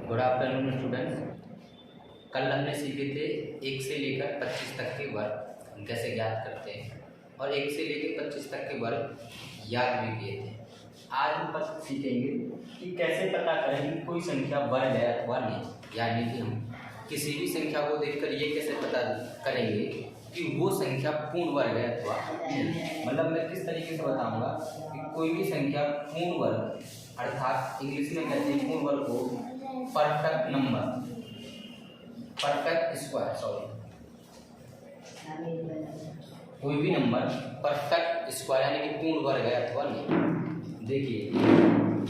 Good afternoon students. कल हमने सीखे थे 1 से लेकर 25 तक के वर्ग हम कैसे ज्ञात करते हैं और 1 से लेकर 25 तक के वर्ग याद भी किए थे। आज हम बस सीखेंगे कि कैसे पता करें कि कोई संख्या वर्ग है अथवा नहीं, यानी कि हम किसी भी संख्या को देखकर ये कैसे पता करेंगे कि वो संख्या पूर्ण वर्ग है अथवा नहीं। मतलब मैं किस तरीके से बताऊंगा कि कोई भी संख्या पूर्ण वर्ग, अर्थात इंग्लिश में कहते हैं पूर्ण वर्ग को परफेक्ट नंबर, परफेक्ट स्क्वायर, कोई भी नंबर परफेक्ट स्क्वायर यानी कि पूर्ण वर्ग है अथवा नहीं। देखिए,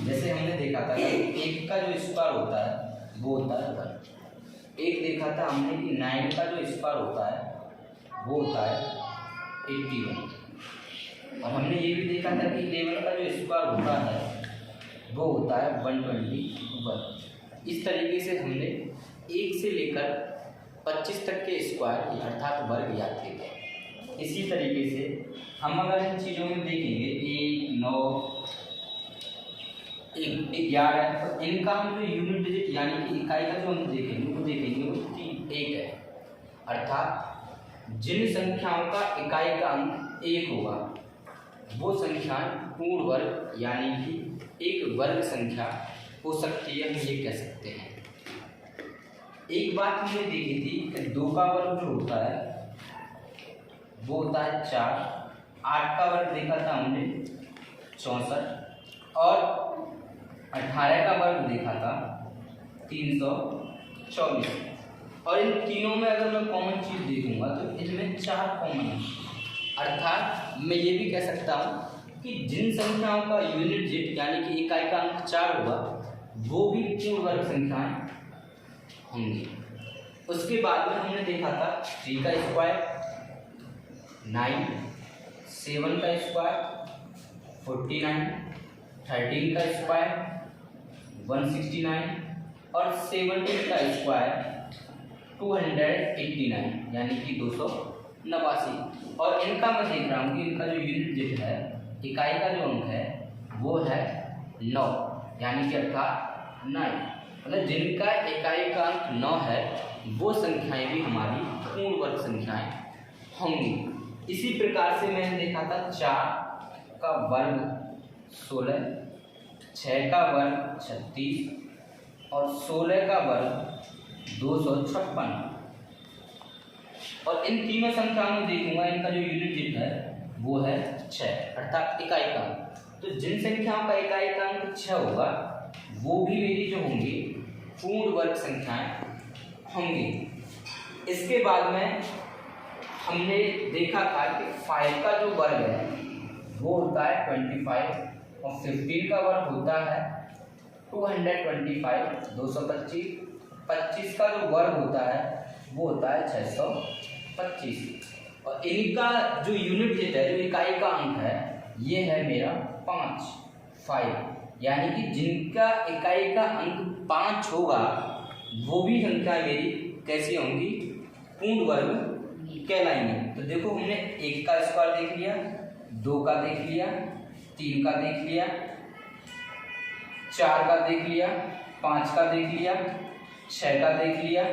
जैसे हमने देखा था कि 1 का जो स्क्वायर होता है वो होता है 1। एक देखा था हमने कि 9 का जो स्क्वायर होता है वो होता है 81। और हमने ये भी देखा था कि 11 का जो स्क्वायर होता है वो होता है 121। इस तरीके से हमने 1 से लेकर 25 तक के स्क्वायर अर्थात वर्ग याद किए थे। इसी तरीके से हम अगर इन चीज़ों में देखेंगे 1, 9, 11, तो इनका हम जो यूनिट डिजिट यानी कि इकाई का जो हम देखेंगे वो 1 है। अर्थात जिन संख्याओं का इकाई का अंक 1 होगा वो संख्याएं पूर्ण वर्ग यानी कि एक वर्ग संख्या हो सकती है, हम ये कह सकते हैं। एक बात हमने देखी थी कि 2 का वर्ग जो होता है वो होता है 4, 8 का वर्ग देखा था हमने 64 और 18 का वर्ग देखा था 324। और इन तीनों में अगर मैं कॉमन चीज़ देखूंगा तो इनमें 4 कॉमन है। अर्थात मैं ये भी कह सकता हूँ कि जिन संख्याओं का यूनिट डिजिट यानी कि इकाई का अंक 4 होगा वो भी पूर्ण वर्ग संख्याएं होंगी। उसके बाद में हमने देखा था 3 का स्क्वायर 9, 7 का स्क्वायर 49, 13 का स्क्वायर 169 और 17 का स्क्वायर 289 यानी कि 289। और इनका मैं देख रहा हूँ कि इनका जो यूनिट डिजिट है, इकाई का जो अंक है वो है 9 यानी कि अर्थात 9। मतलब जिनका इकाई का अंक 9 है वो संख्याएं भी हमारी पूर्ण वर्ग संख्याएं होंगी। इसी प्रकार से मैंने देखा था 4 का वर्ग 16, 6 का वर्ग 36 और 16 का वर्ग 256। और इन तीनों संख्याओं में देखूंगा इनका जो यूनिट डिजिट है वो है 6 अर्थात इकाई का अंक। तो जिन संख्याओं का इकाई का अंक 6 होगा वो भी मेरी जो होंगी पूर्ण वर्ग संख्याएं होंगी। इसके बाद में हमने देखा था कि 5 का जो वर्ग है वो होता है 25 और 15 का वर्ग होता है 225, 225। 25 का जो वर्ग होता है वो होता है 625। और इनका जो यूनिट डिजिट है, जो इकाई का अंक है, ये है मेरा 5 यानी कि जिनका इकाई का अंक 5 होगा वो भी संख्या मेरी कैसी होंगी, पूर्ण वर्ग कहलाएंगी। तो देखो हमने 1 का स्क्वायर देख लिया, 2 का देख लिया, 3 का देख लिया, 4 का देख लिया, 5 का देख लिया, 6 का देख लिया,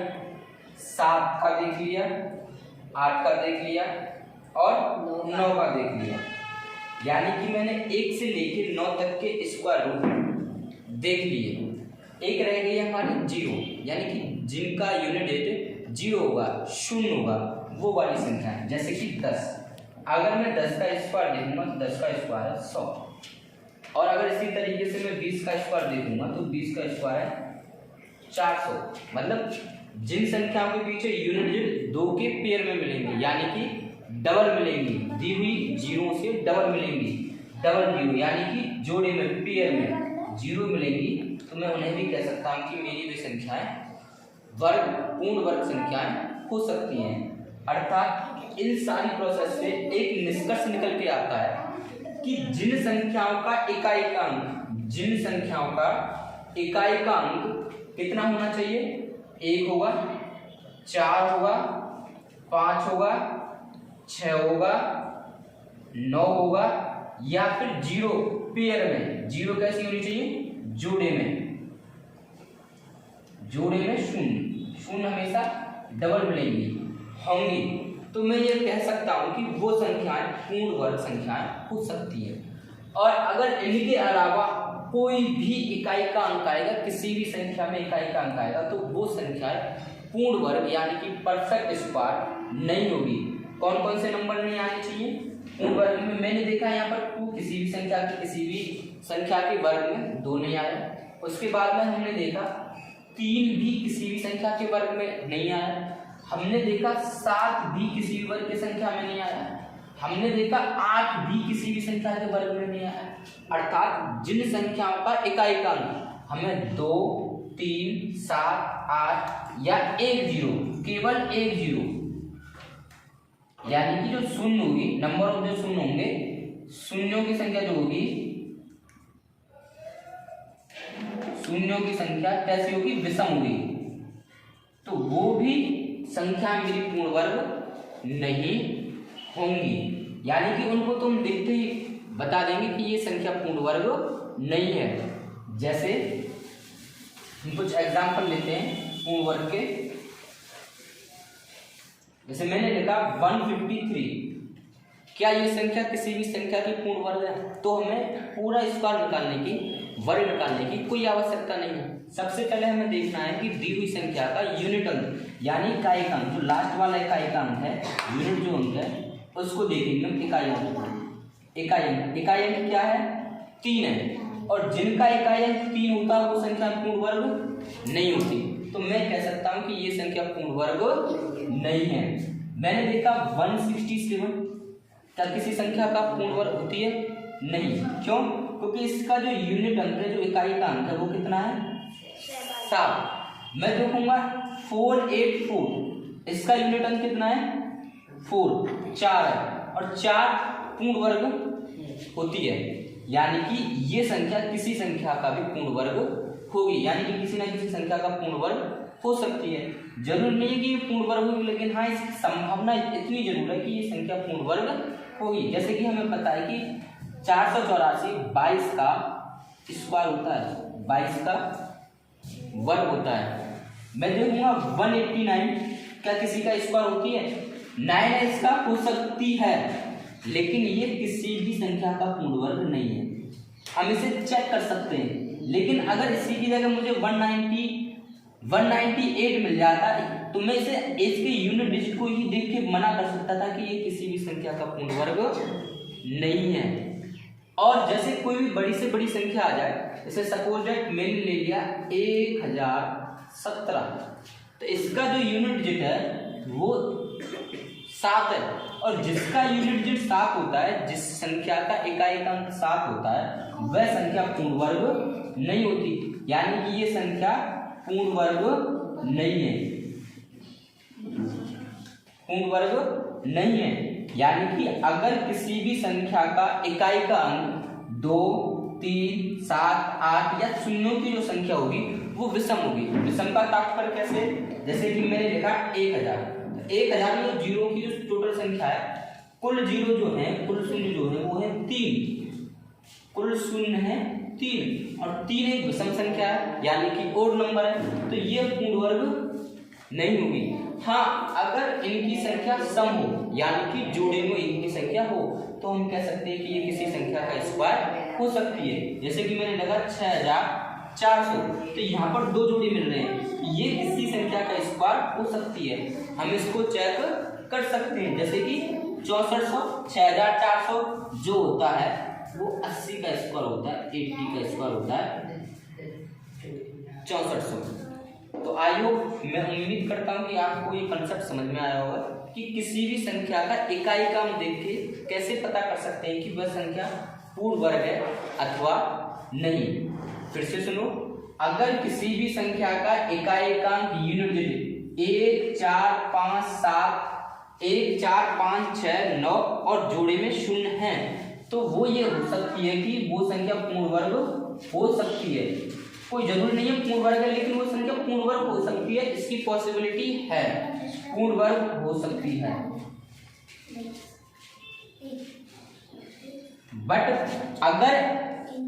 7 का देख लिया, 8 का देख लिया और 9 का देख लिया। यानी कि मैंने 1 से लेकर 9 तक के स्क्वायर रूट देख लिए। एक रह गई हमारी 0 यानी कि जिनका यूनिट डिजिट 0 होगा, 0 होगा, वो वाली संख्या है। जैसे कि 10, अगर मैं 10 का स्क्वायर देखूंगा तो 10 का स्क्वायर है 100। और अगर इसी तरीके से मैं 20 का स्क्वायर देखूंगा तो 20 का स्क्वायर है 400। मतलब जिन संख्याओं के पीछे यूनिट डिजिट 2 के पेयर में मिलेंगे यानी कि डबल मिलेंगी, दी हुई जीरो से डबल मिलेंगी, डबल जीरो यानी कि जोड़े में पेयर में जीरो मिलेंगी, तो मैं उन्हें भी कह सकता हूँ कि मेरी वे संख्याएं वर्ग, पूर्ण वर्ग संख्याएं हो सकती हैं। अर्थात इन सारी प्रोसेस से एक निष्कर्ष निकल के आता है कि जिन संख्याओं का इकाई का अंक, जिन संख्याओं का इकाई का अंक कितना होना चाहिए, 1 होगा, 4 होगा, 5 होगा, 6 होगा, 9 होगा या फिर 0 पेयर में। 0 कैसी होनी चाहिए, जोड़े में। जोड़े में शून्य, शून्य हमेशा डबल मिलेंगी होंगी, तो मैं ये कह सकता हूँ कि वो संख्याएं पूर्ण वर्ग संख्याएं हो सकती है। और अगर इनके अलावा कोई भी इकाई का अंक आएगा, किसी भी संख्या में इकाई का अंक आएगा, तो वो संख्याएं पूर्ण वर्ग यानी कि परफेक्ट स्क्वायर नहीं होगी। कौन कौन से नंबर नहीं आने चाहिए पूर्ण वर्ग में? मैंने देखा यहाँ पर 2 किसी भी संख्या के वर्ग में 2 नहीं आया। उसके बाद में हमने देखा 3 भी किसी भी संख्या के वर्ग में नहीं आया। हमने देखा 7 भी किसी भी वर्ग की संख्या में नहीं आया। हमने देखा 8 भी किसी भी संख्या के वर्ग में नहीं आया। अर्थात जिन संख्याओं का इकाई का अंक हमें 2, 3, 7, 8 या 1 0, केवल 1 0 यानी कि जो शून्य होगी, नंबर ऑफ जो शून्य होंगे, शून्यों की संख्या जो होगी, शून्यों की संख्या कैसी होगी? विषम होगी। तो वो भी संख्या मेरी पूर्ण वर्ग नहीं होंगी, यानी कि उनको तुम देखते ही बता देंगे कि ये संख्या पूर्ण वर्ग नहीं है। जैसे हम कुछ एग्जाम्पल लेते हैं पूर्ण वर्ग के। जैसे मैंने लिखा 153, क्या ये संख्या किसी भी संख्या की पूर्ण वर्ग है? तो हमें पूरा स्क्वायर निकालने की, वर्ग निकालने की कोई आवश्यकता नहीं है। सबसे पहले हमें देखना है कि दी हुई संख्या का यूनिट अंक यानी इकाई का अंक, जो लास्ट वाला इकाई का अंक है, यूनिट जो अंक है उसको देखेंगे हम इकाई अंक। इकाई अंक क्या है? 3 है, और जिनका इकाई अंक 3 होता है वो संख्या पूर्ण वर्ग नहीं होती। तो मैं कह सकता हूं कि ये संख्या पूर्ण वर्ग नहीं है। मैंने देखा 167, क्या किसी संख्या का पूर्ण वर्ग होती है? नहीं। क्यों? क्योंकि इसका जो यूनिट अंक है, जो इकाई का अंक है, वो कितना है? 7। मैं देखूंगा 484, इसका यूनिट अंक कितना है? 4 है, और 4 पूर्ण वर्ग होती है, यानी कि ये संख्या किसी संख्या का भी पूर्ण वर्ग होगी, यानी कि किसी ना किसी संख्या का पूर्ण वर्ग हो सकती है। जरूर नहीं है कि ये पूर्ण वर्ग होगी, लेकिन हाँ इसकी संभावना इतनी जरूर है कि ये संख्या पूर्ण वर्ग होगी। जैसे कि हमें पता है कि 484 22 का स्क्वायर होता है, 22 का वर्ग होता है। मैं देखूंगा 189, क्या किसी का स्क्वायर होती है? 9 इसका हो सकती है, लेकिन ये किसी भी संख्या का पूर्ण वर्ग नहीं है। हम इसे चेक कर सकते हैं, लेकिन अगर इसी की जगह मुझे 198 मिल जाता तो मैं इसके यूनिट डिजिट को ही देख के मना कर सकता था कि ये किसी भी संख्या का पूर्ण वर्ग नहीं है। और जैसे कोई भी बड़ी से बड़ी संख्या आ जाए, जैसे सपोज दैट मैंने ले लिया 1017, तो इसका जो यूनिट डिजिट है वो 7 है, और जिसका यूनिट डिजिट 7 होता है, जिस संख्या का इकाई का अंक 7 होता है, वह संख्या पूर्ण वर्ग नहीं होती, यानी कि ये संख्या पूर्ण वर्ग नहीं है, पूर्ण वर्ग नहीं है। यानी कि अगर किसी भी संख्या का इकाई का अंक 2, 3, 7, 8 या शून्यों की जो संख्या होगी वो विषम होगी। विषम का तात्पर्य कैसे? जैसे कि मैंने लिखा 1000, 1000 में जीरो की जो टोटल संख्या है, कुल जीरो जो है, कुल शून्य जो है वो है 3, कुल शून्य है 3, और 3 एक विषम संख्या है, यानी कि ओड नंबर है, तो ये पूर्ण वर्ग नहीं होगी। हाँ, अगर इनकी संख्या सम हो, यानी कि जोड़े में इनकी संख्या हो, तो हम कह सकते हैं कि ये किसी संख्या का स्क्वायर हो सकती है। जैसे कि मैंने लगा 6400, तो यहाँ पर 2 जोड़े मिल रहे हैं, ये किसी संख्या का स्क्वायर हो सकती है। हम इसको चेक कर सकते हैं, जैसे कि 6400, 6400 जो होता है वो 80 का स्क्वायर होता है, 80 का स्क्वायर होता है 6400। तो आई होप, मैं उम्मीद करता हूँ कि आपको ये कंसेप्ट समझ में आया होगा कि किसी भी संख्या का इकाई का हम देख के कैसे पता कर सकते हैं कि वह संख्या पूर्ण वर्ग है अथवा नहीं। फिर से सुनो, अगर किसी भी संख्या का इकाई का यूनिट डिजिट 1, 4, 5, 7, 1, 4, 5, 6, 9 और जोड़े में 0 है, तो वो ये हो सकती है कि वो संख्या पूर्ण वर्ग हो सकती है। कोई जरूरी नहीं है पूर्ण वर्ग है, लेकिन वो संख्या पूर्ण वर्ग हो सकती है, इसकी पॉसिबिलिटी है, पूर्ण वर्ग हो सकती है। बट अगर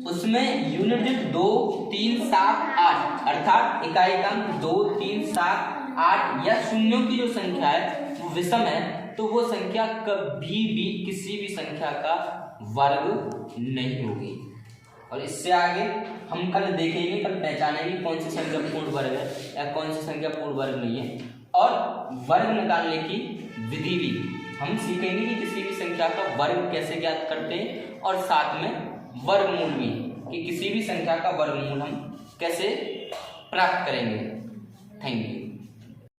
उसमें यूनिट डिजिट 2, 3, 7, 8 अर्थात इकाई अंक 2, 3, 7, 8 या शून्यों की जो संख्या है वो विषम है, तो वो संख्या कभी भी किसी भी संख्या का वर्ग नहीं होगी। और इससे आगे हम कल देखेंगे, कल पहचानेंगे कौन सी संख्या पूर्ण वर्ग है या कौन सी संख्या पूर्ण वर्ग नहीं है, और वर्ग निकालने की विधि भी हम सीखेंगे कि किसी भी संख्या का वर्ग कैसे ज्ञात करते हैं, और साथ में वर्गमूल भी, कि किसी भी संख्या का वर्गमूल हम कैसे प्राप्त करेंगे। Thank you.